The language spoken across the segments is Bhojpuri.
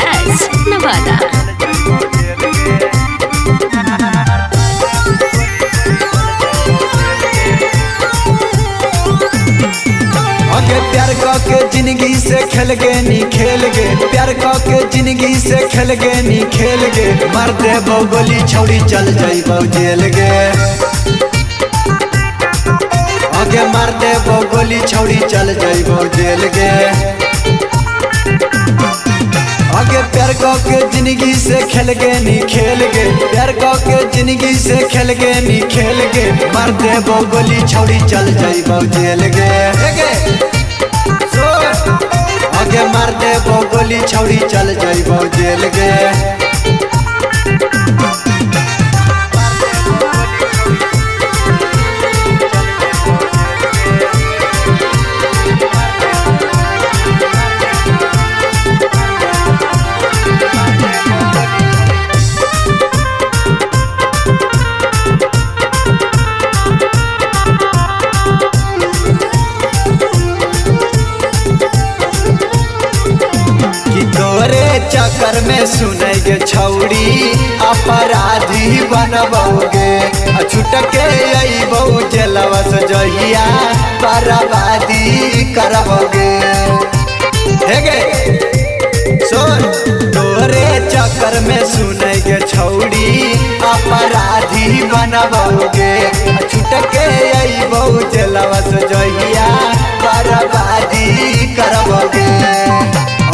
Diaz, Nevada. आगे प्यार के जिंदगी से खेल गे नी खेल गे, प्यार के जिंदगी से खेल गे नी खेल गे, मार दे गोली छौड़ी चल जाइबो जेल गे। आगे मार दे गोली छौड़ी चल जाइबो जेल गे। आगे प्यार के जिंदगी से खेल गे नी खेल गे, प्यार के जिंदगी से खेल गे नी खेल गे, मार दे गोली छौड़ी चल जाइबो जेल गे। आगे मार दे गोली छौड़ी चल जाइबो जेल गे। चक्कर में सुनेगे छौड़ी अपराधी बनबोगे, छुटके अइबो जेलवा से जहिया बर्बादी करबोगे। हे गे सुन, तोरे चक्कर में सुनेगे छौड़ी अपराधी बनबोगे, छुटके अइबो जेलवा से जहिया बर्बादी करबोगे।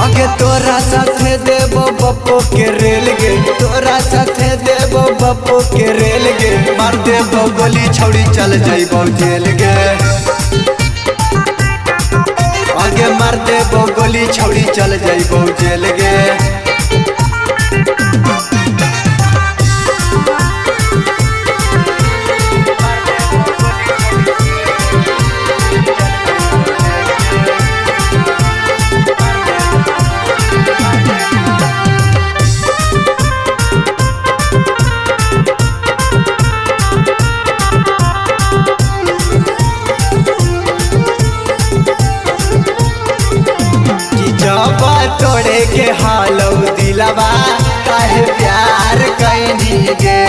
आगे तोरा साथे देबो बप्पो के रेल गे, तोरा साथे देबो बप्पो के रेल गे, मार देबो गोली छौड़ी चल जाइबो जेल गे। आगे मार देबो गोली छौड़ी चल जाइबो जेल गे। तोड़े के हालो दिलवा काहे प्यार कैनी गे,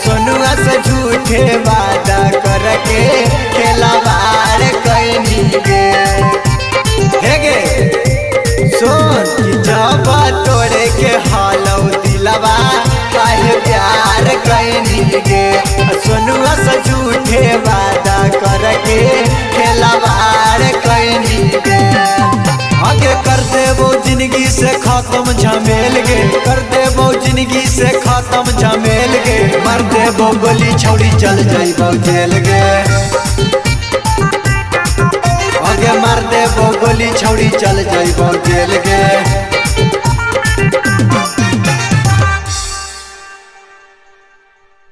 सोनुआ से झूठे वादा करके खेलवाड़ कैनी गे। हे गे सुन, जब तोड़े के हालो दिलवा काहे प्यार कैनी गे, सोनुआ से झूठे वादा करके खेलवाड़ कैनी गे। आगे कर देबो जिंदगी से खत्म झमेल गे, कर देबो जिंदगी से खत्म झमेल गे, मार देबो गोली छौड़ी चल जाइबो जेल गे। आगे मार देबो गोली छौड़ी चल जाइबो जेल गे।